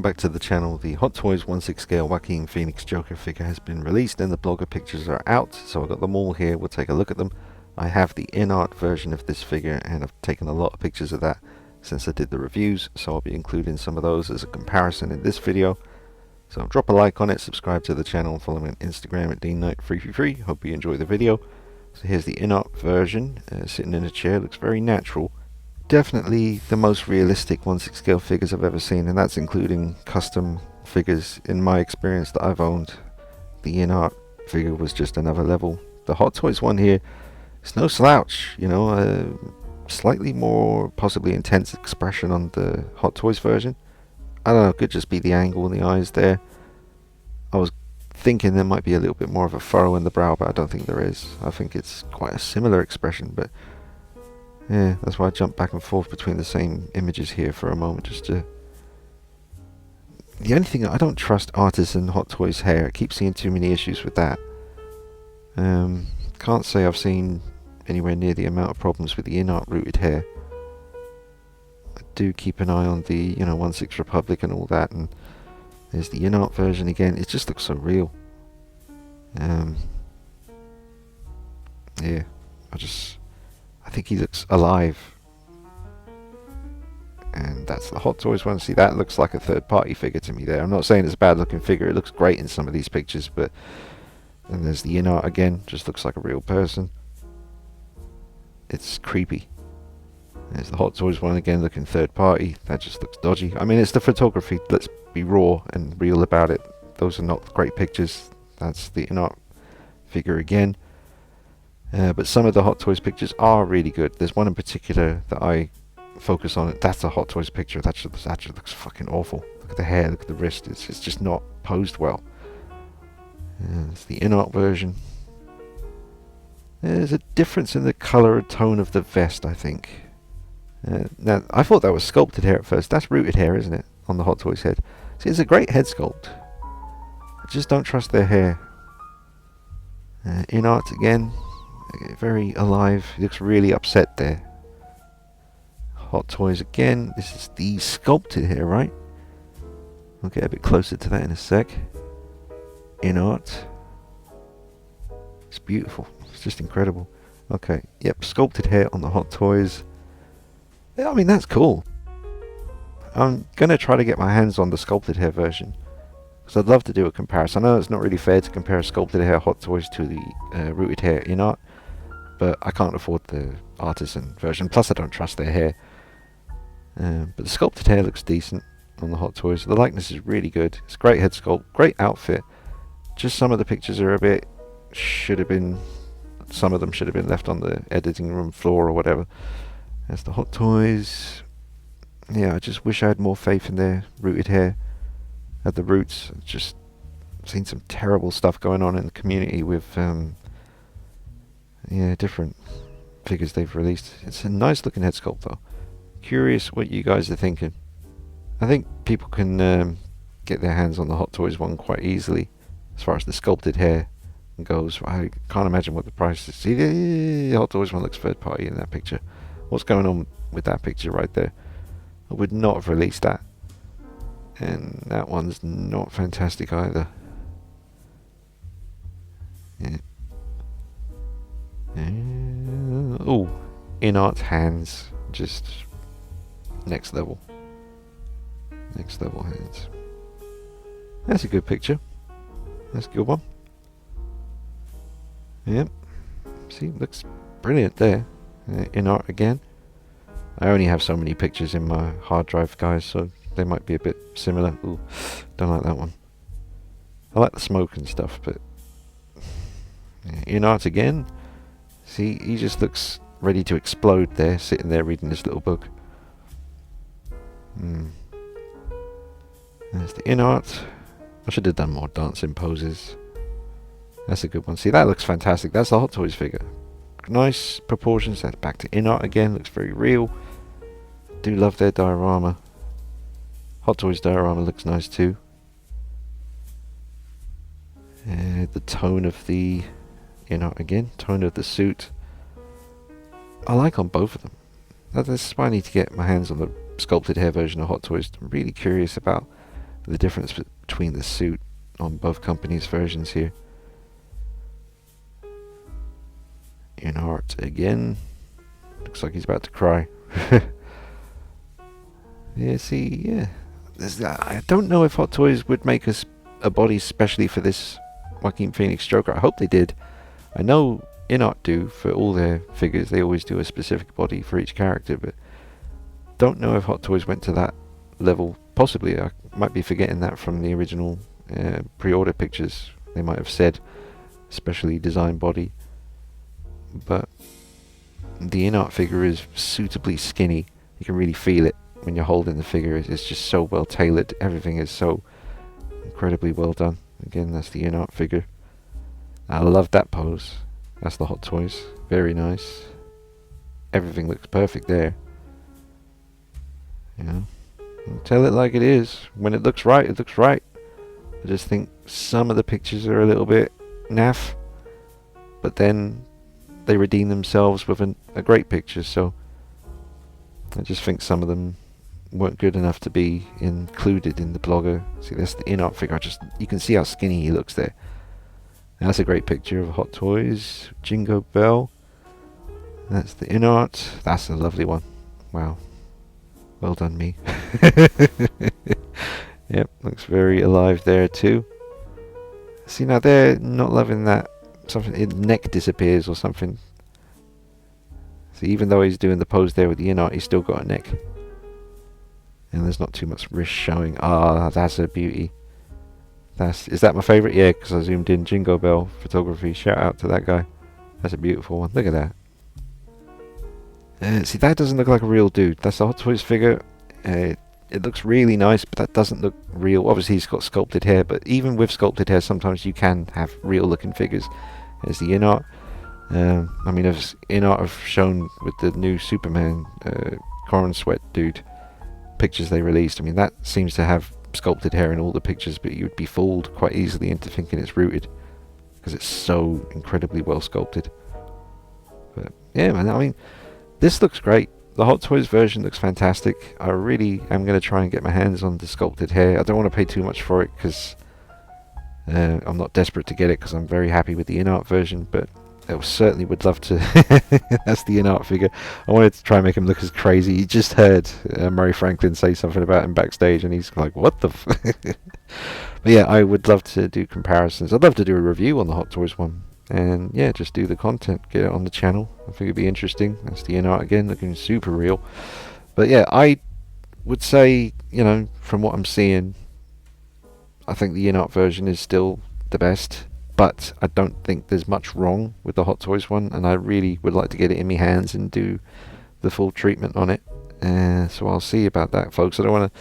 welcome back to the channel. The Hot Toys 1/6 scale Joaquin Phoenix Joker figure has been released and the blogger pictures are out, so I've got them all here. We'll take a look at them. I have the Inart version of this figure and I've taken a lot of pictures of that since I did the reviews, so I'll be including some of those as a comparison in this video. So drop a like on it, subscribe to the channel, and follow me on Instagram at DKnight333. Hope you enjoy the video. So here's the Inart version, sitting in a chair, looks very natural. Definitely the most realistic 1/6 scale figures I've ever seen, and that's including custom figures. In my experience that I've owned, the Inart figure was just another level. The Hot Toys one here, it's no slouch, you know, slightly more possibly intense expression on the Hot Toys version. I don't know, it could just be the angle in the eyes there. I was thinking there might be a little bit more of a furrow in the brow, but I don't think there is. I think it's quite a similar expression, but yeah, that's why I jump back and forth between the same images here for a moment, just to... The only thing, I don't trust artisan Hot Toys hair. I keep seeing too many issues with that. Can't say I've seen anywhere near the amount of problems with the Inart rooted hair. I do keep an eye on the, you know, 1/6 Republic and all that, and there's the Inart version again. It just looks so real. Yeah, I think he looks alive. And that's the Hot Toys one. See, that looks like a third-party figure to me there. I'm not saying it's a bad-looking figure. It looks great in some of these pictures, but... And there's the Inart again. Just looks like a real person. It's creepy. There's the Hot Toys one again, looking third-party. That just looks dodgy. I mean, it's the photography. Let's be raw and real about it. Those are not great pictures. That's the Inart figure again. But some of the Hot Toys pictures are really good. There's one in particular that I focus on. That's a Hot Toys picture. That actually looks fucking awful. Look at the hair, look at the wrist. It's just not posed well. It's the Inart version. There's a difference in the colour and tone of the vest, I think. Now, I thought that was sculpted hair at first. That's rooted hair, isn't it? On the Hot Toys head. See, it's a great head sculpt. I just don't trust their hair. Inart again. Very alive. He looks really upset there. Hot Toys again. This is the sculpted hair, right? We'll get a bit closer to that in a sec. Inart. It's beautiful. It's just incredible. Okay, yep, sculpted hair on the Hot Toys. Yeah, I mean, that's cool. I'm going to try to get my hands on the sculpted hair version, because I'd love to do a comparison. I know it's not really fair to compare sculpted hair Hot Toys to the rooted hair Inart, but I can't afford the artisan version. Plus, I don't trust their hair. But the sculpted hair looks decent on the Hot Toys. The likeness is really good. It's a great head sculpt, great outfit. Just some of the pictures are a bit... some of them should have been left on the editing room floor or whatever. That's the Hot Toys. Yeah, I just wish I had more faith in their rooted hair at the roots. I've just seen some terrible stuff going on in the community with yeah, different figures they've released. It's a nice looking head sculpt though. Curious what you guys are thinking. I think people can get their hands on the Hot Toys one quite easily as far as the sculpted hair goes. I can't imagine what the price is. See, the Hot Toys one looks third party in that picture. What's going on with that picture right there? I would not have released that. And that one's not fantastic either. Yeah. Oh, Inart's hands, just next level. Next level hands. That's a good picture. That's a good one. Yep. See, looks brilliant there. Inart again. I only have so many pictures in my hard drive, guys, so they might be a bit similar. Ooh, don't like that one. I like the smoke and stuff, but yeah, Inart again. See, he just looks ready to explode there, sitting there reading this little book. There's the Inart. I should have done more dancing poses. That's a good one. See, that looks fantastic. That's the Hot Toys figure. Nice proportions. That's back to Inart again. Looks very real. Do love their diorama. Hot Toys diorama looks nice too. The tone of the Inart again. Tone of the suit. I like on both of them. That's why I need to get my hands on the sculpted hair version of Hot Toys. I'm really curious about the difference between the suit on both companies' versions here. Inart again. Looks like he's about to cry. Yeah, see, yeah. I don't know if Hot Toys would make a body specially for this Joaquin Phoenix Joker. I hope they did. I know Inart do for all their figures. They always do a specific body for each character, but don't know if Hot Toys went to that level. Possibly, I might be forgetting that from the original pre-order pictures. They might have said specially designed body, but the Inart figure is suitably skinny. You can really feel it when you're holding the figure. It's just so well tailored. Everything is so incredibly well done. Again, that's the Inart figure. I love that pose. That's the Hot Toys. Very nice. Everything looks perfect there. You know, tell it like it is. When it looks right, it looks right. I just think some of the pictures are a little bit naff, but then they redeem themselves with a great picture. So I just think some of them weren't good enough to be included in the blogger. See, that's the Inart figure. You can see how skinny he looks there. That's a great picture of Hot Toys. Jingo Bell. That's the Inart. That's a lovely one. Wow. Well done, me. Yep, looks very alive there too. See, now they're not loving that. Something, his neck disappears or something. See, even though he's doing the pose there with the Inart, he's still got a neck. And there's not too much wrist showing. Ah, that's a beauty. Is that my favourite? Yeah, because I zoomed in. Jingo Bell Photography. Shout out to that guy. That's a beautiful one. Look at that. See, that doesn't look like a real dude. That's the Hot Toys figure. It looks really nice, but that doesn't look real. Obviously, he's got sculpted hair, but even with sculpted hair, sometimes you can have real-looking figures. There's the Inart. I mean, as Inart have shown with the new Superman Corn Sweat dude pictures they released. I mean, that seems to have sculpted hair in all the pictures, but you'd be fooled quite easily into thinking it's rooted because it's so incredibly well sculpted. But yeah, man, I mean, this looks great. The Hot Toys version looks fantastic. I really am going to try and get my hands on the sculpted hair. I don't want to pay too much for it because I'm not desperate to get it because I'm very happy with the Inart version, but I certainly would love to. That's the Inart figure. I wanted to try and make him look as crazy. You just heard Murray Franklin say something about him backstage and he's like, what the f But yeah, I would love to do comparisons. I'd love to do a review on the Hot Toys one. And yeah, just do the content, get it on the channel. I think it'd be interesting. That's the Inart again, looking super real. But yeah, I would say, you know, from what I'm seeing, I think the Inart version is still the best. But I don't think there's much wrong with the Hot Toys one, and I really would like to get it in my hands and do the full treatment on it. So I'll see about that, folks. I don't want to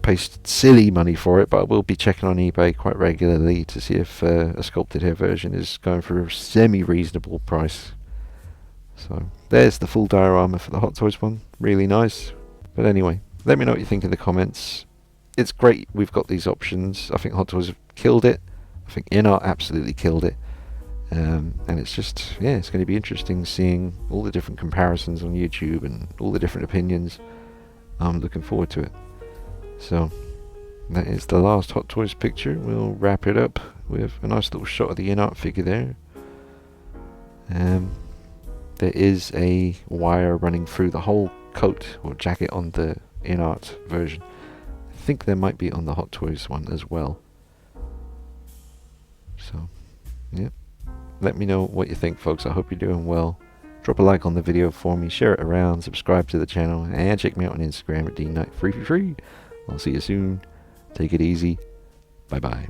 pay silly money for it, but I will be checking on eBay quite regularly to see if a sculpted hair version is going for a semi-reasonable price. So there's the full diorama for the Hot Toys one. Really nice. But anyway, let me know what you think in the comments. It's great we've got these options. I think Hot Toys have killed it. I think Inart absolutely killed it. And it's just, yeah, it's going to be interesting seeing all the different comparisons on YouTube and all the different opinions. I'm looking forward to it. So that is the last Hot Toys picture. We'll wrap it up with a nice little shot of the Inart figure there. There is a wire running through the whole coat or jacket on the Inart version. I think there might be on the Hot Toys one as well. So, yeah. Let me know what you think, folks. I hope you're doing well. Drop a like on the video for me, share it around, subscribe to the channel, and check me out on Instagram at DKnight333. I'll see you soon. Take it easy. Bye-bye.